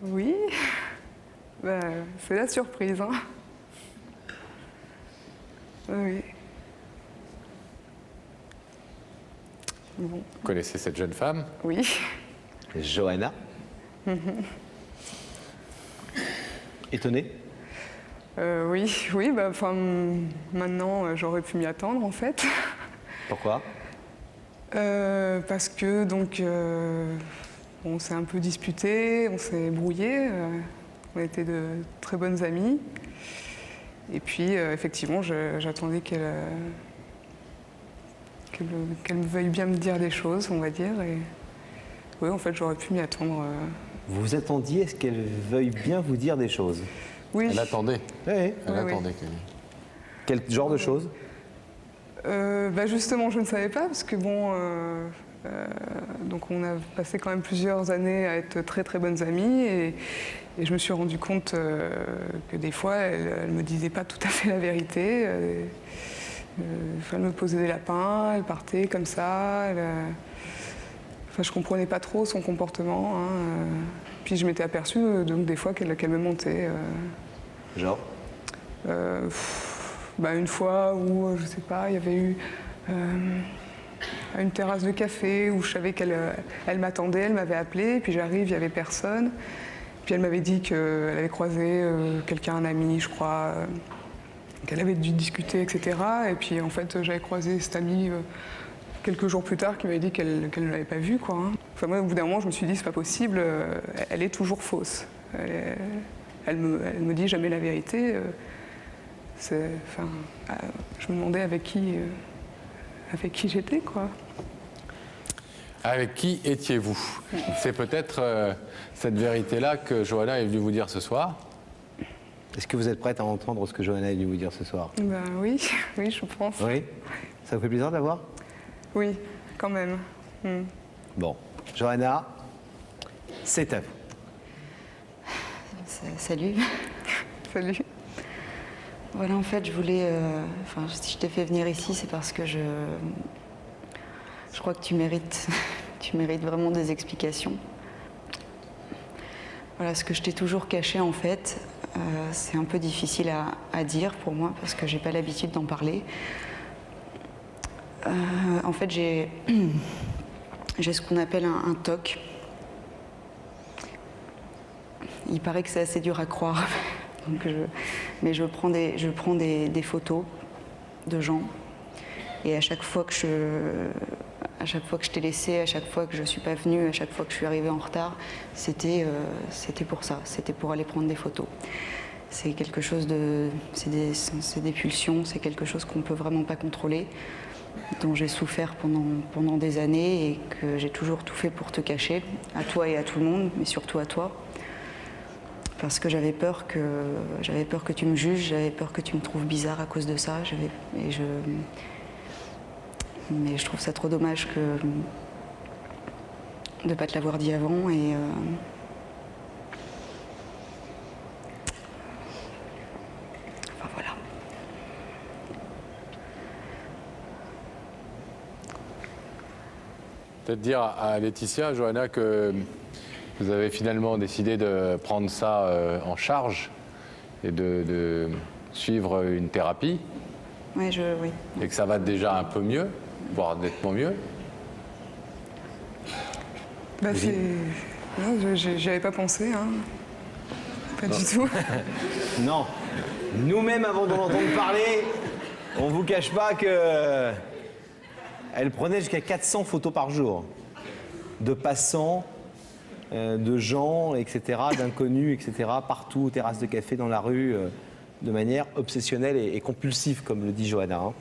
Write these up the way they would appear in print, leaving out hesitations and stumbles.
Oui, bah, c'est la surprise. Hein. Oui. Bon. Vous connaissez cette jeune femme? Oui. Johanna. Étonné? Oui, bah, maintenant j'aurais pu m'y attendre en fait. Pourquoi? Parce que donc on s'est un peu disputé, on s'est brouillé, on était de très bonnes amies. Et puis effectivement j'attendais qu'elle me veuille bien me dire des choses, on va dire. Et oui, en fait j'aurais pu m'y attendre. Vous vous attendiez à ce qu'elle veuille bien vous dire des choses? Oui. Elle attendait. Oui. Elle Oui, attendait. Quel genre de choses? Bah justement, je ne savais pas parce que bon, donc on a passé quand même plusieurs années à être très très bonnes amies et je me suis rendu compte que des fois, elle me disait pas tout à fait la vérité. Elle me posait des lapins, elle partait comme ça. Enfin, je comprenais pas trop son comportement. Hein, puis je m'étais aperçue donc des fois qu'elle me mentait. Genre? Bah, une fois où, je sais pas, il y avait eu à une terrasse de café où je savais qu'elle m'attendait, elle m'avait appelé, puis j'arrive, il n'y avait personne. Puis elle m'avait dit qu'elle avait croisé quelqu'un, un ami, je crois, qu'elle avait dû discuter, etc. Et puis en fait, j'avais croisé cet ami quelques jours plus tard qui m'avait dit qu'elle ne l'avait pas vu, quoi. Hein. Enfin, moi, au bout d'un moment, je me suis dit, c'est pas possible, elle est toujours fausse. Elle me dit jamais la vérité. Je me demandais avec qui j'étais, quoi. Avec qui étiez-vous? C'est peut-être cette vérité-là que Johanna est venue vous dire ce soir. Est-ce que vous êtes prête à entendre ce que Johanna est venue vous dire ce soir? Ben oui, oui, je pense. Oui? Ça vous fait plaisir de la voir? Oui, quand même. Bon. Johanna, c'est à vous. Salut. Salut. Voilà, en fait, je voulais... si je t'ai fait venir ici, c'est parce que je crois que tu mérites vraiment des explications. Voilà, ce que je t'ai toujours caché, en fait, c'est un peu difficile à dire pour moi, parce que j'ai pas l'habitude d'en parler. En fait, j'ai ce qu'on appelle un TOC. Il paraît que c'est assez dur à croire. Donc mais je prends des photos de gens et à chaque fois que je t'ai laissé, à chaque fois que je suis pas venue, à chaque fois que je suis arrivée en retard, c'était pour ça, c'était pour aller prendre des photos. C'est quelque chose c'est des pulsions, c'est quelque chose qu'on peut vraiment pas contrôler, dont j'ai souffert pendant des années et que j'ai toujours tout fait pour te cacher, à toi et à tout le monde, mais surtout à toi. Parce que j'avais peur que tu me juges, j'avais peur que tu me trouves bizarre à cause de ça. Mais je trouve ça trop dommage de ne pas te l'avoir dit avant. Et enfin voilà. Peut-être dire à Laetitia, Johanna, que vous avez finalement décidé de prendre ça en charge et de suivre une thérapie. Oui. Et que ça va déjà un peu mieux, voire nettement mieux. Bah, non, j'y avais pas pensé, hein. Pas du tout. Non. Nous-mêmes, avant de l'entendre parler, on vous cache pas que elle prenait jusqu'à 400 photos par jour de passants, de gens, etc., d'inconnus, etc., partout, aux terrasses de café, dans la rue, de manière obsessionnelle et compulsive, comme le dit Johanna. Hein.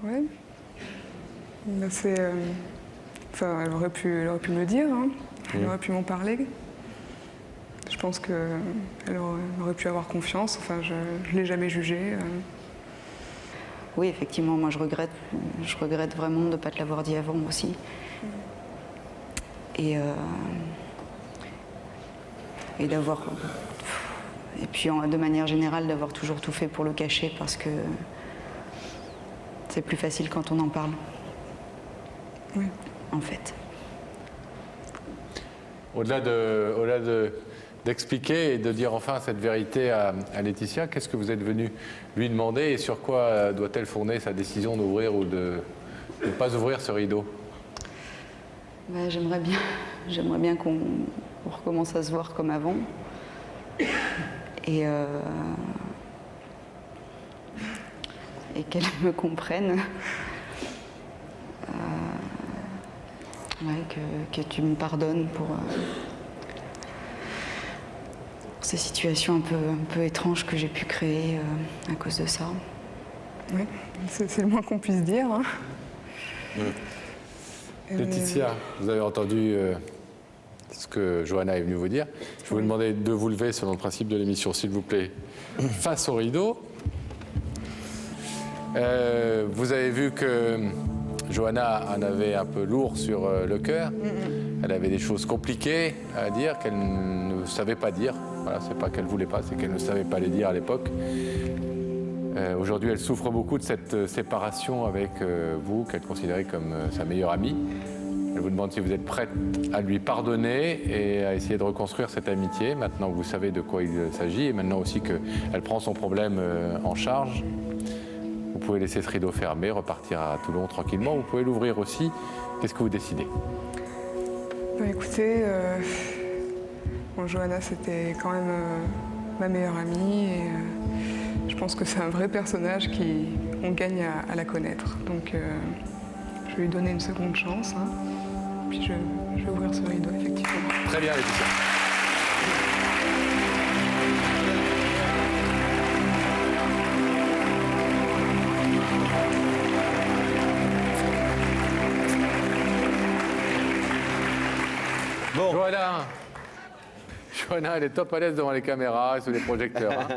Ouais. Bah, elle aurait pu me le dire, hein. Elle aurait pu m'en parler. Je pense qu'elle aurait pu avoir confiance. Enfin, je ne l'ai jamais jugée. Oui, effectivement, moi je regrette vraiment de ne pas te l'avoir dit avant aussi. Et d'avoir... Et puis de manière générale, d'avoir toujours tout fait pour le cacher parce que c'est plus facile quand on en parle. Oui. En fait. Au-delà de d'expliquer et de dire enfin cette vérité à Laetitia. Qu'est-ce que vous êtes venu lui demander et sur quoi doit-elle fonder sa décision d'ouvrir ou de ne pas ouvrir ce rideau? Ben, j'aimerais bien qu'on recommence à se voir comme avant. Et qu'elle me comprenne. Ouais, que tu me pardonnes pour ces situations un peu étranges que j'ai pu créer à cause de ça. Oui, c'est le moins qu'on puisse dire. Hein. Laetitia, vous avez entendu ce que Johanna est venue vous dire. Je vais vous demander de vous lever selon le principe de l'émission, s'il vous plaît, face au rideau. Vous avez vu que Johanna en avait un peu lourd sur le cœur. Elle avait des choses compliquées à dire qu'elle ne savait pas dire. Voilà, c'est pas qu'elle voulait pas, c'est qu'elle ne savait pas les dire à l'époque. Aujourd'hui, elle souffre beaucoup de cette séparation avec vous, qu'elle considérait comme sa meilleure amie. Elle vous demande si vous êtes prête à lui pardonner et à essayer de reconstruire cette amitié. Maintenant que vous savez de quoi il s'agit et maintenant aussi qu'elle prend son problème en charge. Vous pouvez laisser ce rideau fermé, repartir à Toulon tranquillement. Vous pouvez l'ouvrir aussi. Qu'est-ce que vous décidez? Bah, écoutez, bon, Johanna, c'était quand même ma meilleure amie et je pense que c'est un vrai personnage on gagne à la connaître. Donc, je vais lui donner une seconde chance. Hein. Puis je vais ouvrir ce rideau, effectivement. Très bien, Laetitia. Bon, Johanna, elle est top à l'aise devant les caméras et sous les projecteurs. Hein.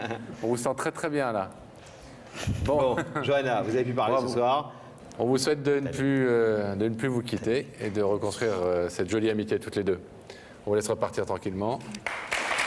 On vous sent très très bien là. bon, Johanna, vous avez pu parler Bravo. ce soir. On vous souhaite de ne plus vous quitter et de reconstruire cette jolie amitié toutes les deux. On vous laisse repartir tranquillement.